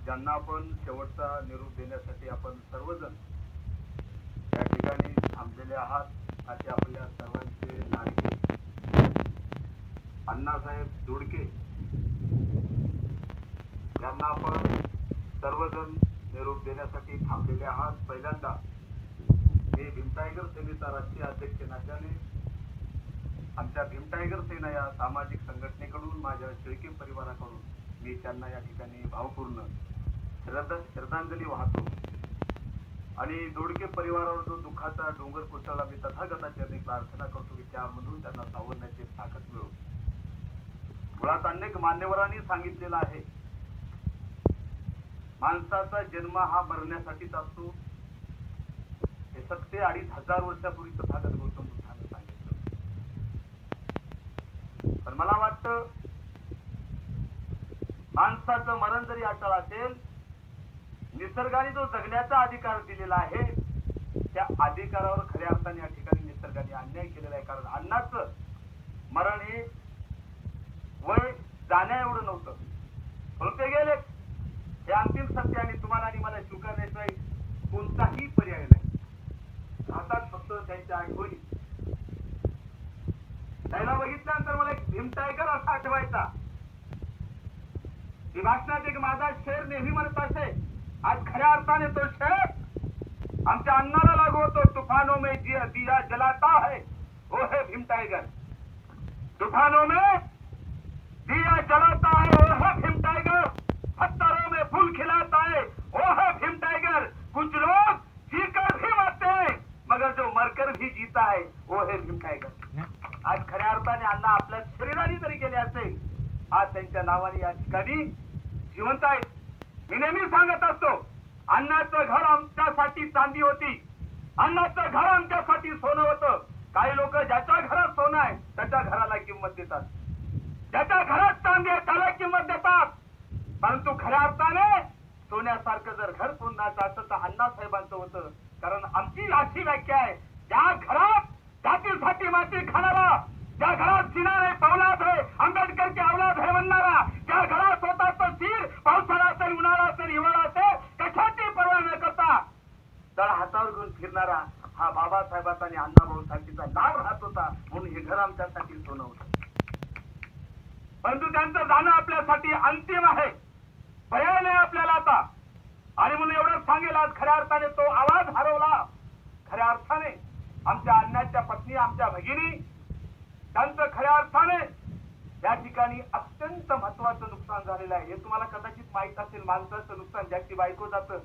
ज्यांना आपण शेवटचा निरोप देण्यासाठी आपण सर्वजण या ठिकाणी थांबलेले आहात असे आपल्या सर्वांचे लाडके अण्णासाहेब दोडके यांना आपण सर्वजण निरोप देण्यासाठी थांबलेले आहात। पहिल्यांदा मी भीम टायगर सेनेचा राष्ट्रीय अध्यक्ष नात्याने आमच्या भीम टायगर सेना या सामाजिक संघटनेकडून माझ्या शेळके परिवाराकडून मी त्यांना या ठिकाणी भावपूर्ण श्रद्धांजली वाहतो आणि दोडके परिवारावर जो दुःखाचा डोंगर कोसळला मी तथागताची प्रार्थना करतो की त्यामधून त्यांना सावरण्याची ताकद मिळो। मुळात अनेक मान्यवरांनी सांगितलेलं आहे माणसाचा जन्म हा मरण्यासाठीच असतो। हे सत्य 2500 वर्षापूर्वी तथागत गौतम बुद्धाने सांगितलं। पण मला वाटतं माणसाचं मरण जरी अटळ असेल निसर्गाने जो जगण्याचा अधिकार दिलेला आहे त्या अधिकारावर खऱ्या अर्थाने या ठिकाणी निसर्गाने अन्याय केलेला आहे। कारण अण्णाचं मरण हे वय जाण्या एवढं नव्हतं पण ते गेले हे अंतिम सत्य आणि तुम्हाला आणि मला स्वीकारण्याशिवाय कोणताही पर्याय नाही। आता फक्त त्यांच्या आठवणी त्याला बघितल्यानंतर मला एक भीम टायगर असा आठवायचा। भाषणात एक माझा शेर नेहमी म्हणत असे आज खऱ्या अर्थाने तो शेर आमच्या अण्णाला लागू होतो। तूफानों में दिया जलाता है वो है भीम टायगर, तूफानों में दिया जलाता है वो है भीम टायगर, पत्थरों में फूल खिलाता है वो है भीम टायगर। कुछ लोग जीकर भी मरते हैं मगर जो मरकर भी जीता है वो है भीम टायगर। आज खऱ्या अर्थाने अण्णा आपल्या शरीराने जरी गेले असेल आज त्यांच्या नावाने या ठिकाणी जिवंत आहेत। मी नेहमी सांगत असतो अण्णाचं घर आमच्यासाठी चांदी होती, अण्णाचं घर आमच्यासाठी सोनं होतं। काही लोक ज्याच्या घरात सोनं आहे त्याच्या घराला किंमत देतात, ज्याच्या घरात चांदी आहे त्याला किंमत देतात। परंतु खऱ्या अर्थाने सोन्यासारखं जर घर सोन्याचं असतं तर अण्णासाहेबांचं होतं। कारण आमची अशी व्याख्या आहे ज्या घरात जातीसाठी माती खाणारा, ज्या घरात सिनारे औलाद है आंबेडकर के औलाद है म्हणणारा, ज्या घरात स्वतःचं सिर पावसाळा असेल उन्हाळा असेल हिवाळा असेल कशाची पर्वा न करता तळ हातावर घेऊन फिरणारा हा बाबासाहेबांचा आणि अण्णाभाऊसाठीचा लाभ राहत होता। म्हणून हे घर आमच्यासाठी सोनं होतं। परंतु त्यांचं जाणं आपल्यासाठी अंतिम आहे, पर्याय नाही आपल्याला आता। आणि म्हणून एवढंच सांगेल आज खऱ्या अर्थाने तो आवाज हरवला। खऱ्या अर्थाने आमच्या अण्णाच्या पत्नी आमच्या भगिनी त्यांचं खऱ्या अर्थाने या ठिकाणी अत्यंत महत्वाचं नुकसान झालेलं आहे। हे तुम्हाला कदाचित माहित असेल माणसाचं नुकसान ज्याची बायको जातं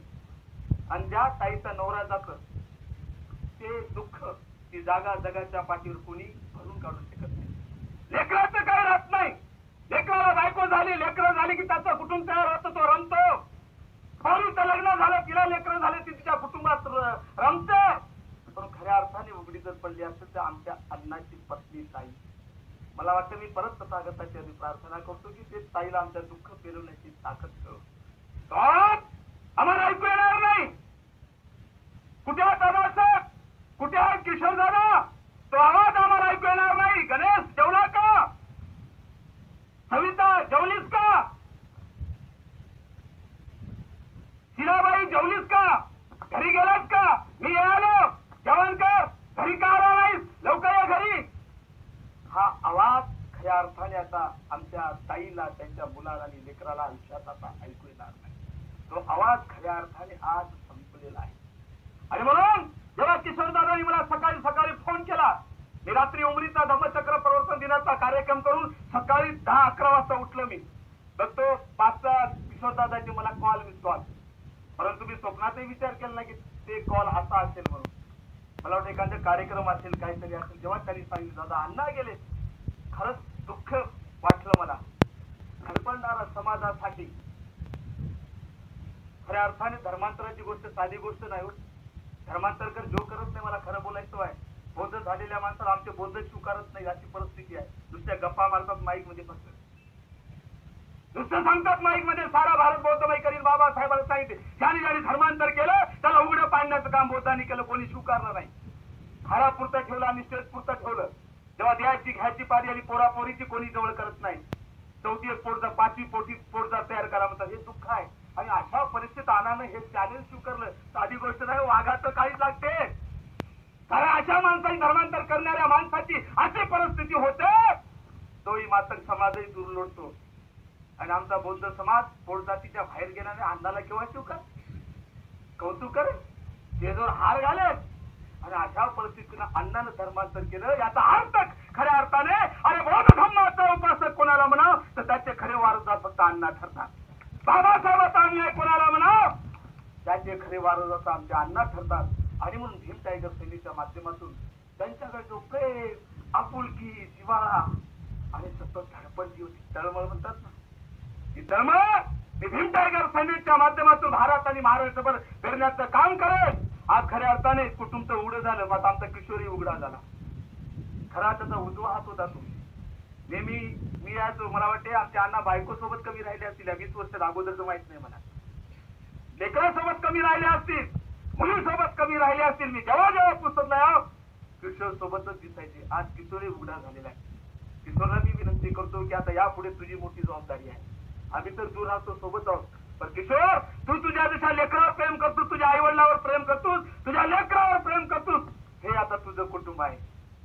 आणि ज्या ताईचा नवरा जातं ते दुःख ती जागा जगाच्या पाठीवर कोणी भरून काढू शकत नाही। लेकराचं काय राहत नाही, लेकराला बायको झाली लेकरं झाली की त्याचा कुटुंब तयार होतं तो रमतो। पोरीचं लग्न झालं तिला लेकरं झाले ती तिच्या कुटुंबात रमते। पण खऱ्या अर्थाने उघडी जर पडली असेल तर आमच्या अण्णाची पत्नी ताई मला वाटतं मी परत तथागताची प्रार्थना करतो की ते ताईला आमच्या दुःख पेलवण्याची ताकद करू। आम्हाला ऐकू येणार नाही कुठे दादासाहेब कुठे आहे किशोर दादा, तो आवाज आम्हाला ऐकू येणार नाही। गणेश जेवला का, सविता जेवलीस का, शिलाबाई जेवलीस का, घरी गेलास का, मी आलो जेवण कर, घरी का आला नाहीस, लवकर या घरी। हा आवाज खऱ्या अर्थाने आता आमच्या ताईला त्यांच्या मुलाला आणि लेकराला आयुष्यात आता ऐकू येणार नाही। तो आवाज खऱ्या अर्थाने आज संपलेला आहे। आणि म्हणून जेव्हा किशोरदादांनी मला सकाळी सकाळी फोन केला मी रात्री उमरीचा धम्मचक्र प्रवर्तन दिनाचा कार्यक्रम करून सकाळी 10-11 वाजता उठलो। मी बघतो 5चा किशोरदादांचे मला कॉल मिस कॉल, परंतु मी स्वप्नातही विचार केला नाही की ते कॉल असा असेल म्हणून। मला वाटतं एखादा कार्यक्रम असेल काहीतरी असेल। जेव्हा त्यांनी सांगितलं दादा अण्णा गेले खरंच दुःख वाटलं मला। धडपडणारा समाजासाठी खऱ्या अर्थाने धर्मांतराची गोष्ट साधी गोष्ट नाही होत। धर्मांतर जो करत नाही मला खरं बोलायचं आहे बौद्ध झालेल्या माणसाला आमचे बौद्ध स्वीकारत नाही अशी परिस्थिती आहे। नुसत्या गप्पा मारतात माईक मध्ये फक्त नुसतं सांगतात माईक मध्ये सारा भारत बौद्धमय करील। बाबासाहेबांनी सांगितले ज्याने ज्याने धर्मांतर केलं त्याला उघडं पाडण्याचं काम बौद्धांनी केलं, कोणी स्वीकारलं नाही। घरापुरतं ठेवलं आणि स्टेजपुरतं ठेवलं। जेव्हा द्यायची घ्यायची पारी आली पोरापोरीची कोणी जवळ करत नाही। 4थी पोटचा 5वी पोटी पोटचा तयार करा म्हणतात हे दुःख आहे। आणि अशा परिस्थितीत अण्णानं हे चॅलेंज स्वीकारलं. साधी गोष्ट नाही, वाघाचं काहीच लागते. कारण अशा माणसाची धर्मांतर करणाऱ्या माणसाची अशी परिस्थिती होते, तोही मातंग समाजही दूर लोटतो. आणि आमचा बौद्ध समाज पोटजातीच्या बाहेर गेल्याने अण्णाला केव्हा स्वीकार कौतुक करे, जेजोर हार घालेल. आणि अशा परिस्थितीनं अण्णानं धर्मांतर केलं. याचा अर्थ खऱ्या अर्थाने अरे बौद्ध धर्माचा उपासक कोणाला म्हणाव तर त्याचे खरे वारसदार फक्त अण्णा ठरतात. बाबासाहेबांचा अन्याय कोणाला म्हणाव त्याचे खरे वारसदार आमचे अण्णा ठरतात. आणि म्हणून भीम टायगर सेनेच्या माध्यमातून त्यांच्याकडे जो प्रेम, आपुलकी, जिव्हाळा आणि सतत धडपड जी होती, तळमळ म्हणतात ना, ती तळमळ मी भीम टायगर सेनेच्या माध्यमातून भारत आणि महाराष्ट्रभर फिरण्याचं काम करेल. आज खऱ्या अर्थाने कुटुंब उघडं झालं, मग आमचा किशोरी उघडा झाला. खरा त्याचा उजवा हात होता तो. नेहमी मी आज मला वाटते आमच्या अण्णा बायको सोबत कमी राहिले असतील, 20 वर्ष अगोदरच माहित नाही मला. लेकरासोबत कमी राहिले असतील, मुलीसोबत कमी राहिले असतील. मी जेव्हा जेव्हा पुस्तकला किशोर सोबतच दिसायचे. आज किशोरी उघडा झालेला आहे. किशोरला मी विनंती करतो की आता यापुढे तुझी मोठी जबाबदारी आहे. आम्ही तर दूर राहतो, सोबत आहोत, पण किशोर तू तुझ्या जशा लेकरावर प्रेम करतोस, तुझ्या आई वडिलावर प्रेम करतोस, तुझ्या लेकरावर प्रेम करतोस, हे आता तुझं कुटुंब आहे.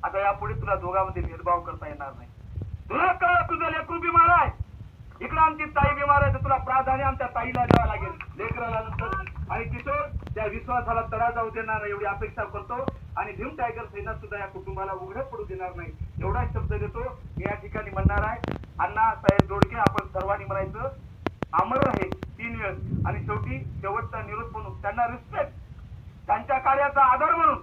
आता यापुढे तुला दोघांमध्ये भेदभाव करता येणार नाही. तुला कळलं तुझं लेकरू बिमार आहे, इकडे आमची ताई बिमार आहे, तर तुला प्राधान्य आमच्या ताईला द्यावं लागेल, लेकराला नंतर. आणि किशोर त्या विश्वासाला तडा जाऊ देणार नाही एवढी अपेक्षा करतो. आणि भीम टायगर सेना सुद्धा या कुटुंबाला उघडं पडू देणार नाही एवढा शब्द देतो. मी या ठिकाणी म्हणणार आहे, अण्णा साहेब जोडके आपण सर्वांनी म्हणायचं अमर राहील 3 वेळ. आणि शेवटी शेवटचा निरोप म्हणून त्यांना रिस्पेक्ट, त्यांच्या कार्याचा आदर म्हणून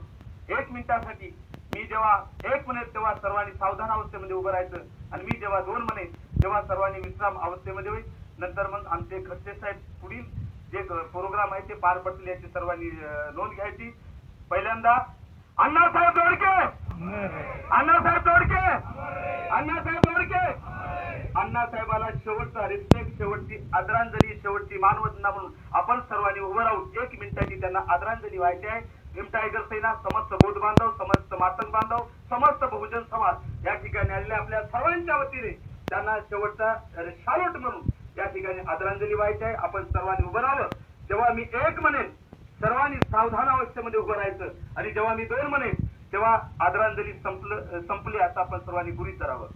1 मिनिटासाठी मी जेव्हा 1 म्हणेल तेव्हा सर्वांनी सावधान अवस्थेमध्ये उभं राहायचं. आणि मी जेव्हा 2 म्हणेल तेव्हा सर्वांनी विश्राम अवस्थेमध्ये होईल. नंतर मग आमचे खर्चे साहेब पुढील जे प्रोग्राम आहे ते पार पडतील याची सर्वांनी नोंद घ्यायची. पहिल्यांदा अण्णासाहेब जोडके, अण्णासाहेब जोडके, अण्णासाहेब जोडके. अण्णासाहेबाला शेवटचा रिस्पेक्ट, शेवटची आदरांजली, शेवटची मानवंदना म्हणून आपण सर्वांनी उभं राहून 1 मिनिटाची त्यांना आदरांजली व्हायची आहे. भीम टायगर सेना, समस्त बौद्ध बांधव, समस्त मातंग बांधव, समस्त बहुजन समाज या ठिकाणी आलेल्या आपल्या सर्वांच्या वतीने त्यांना शेवटचा शालोट म्हणून या ठिकाणी आदरांजली व्हायची आहे. आपण सर्वांनी उभं राहावं. जेव्हा मी 1 म्हणेन सर्वांनी सावधान अवस्थेमध्ये उभं राहायचं. आणि जेव्हा मी 2 म्हणेन तेव्हा आदरांजली संपली असं आपण सर्वांनी गृहीत धरावं.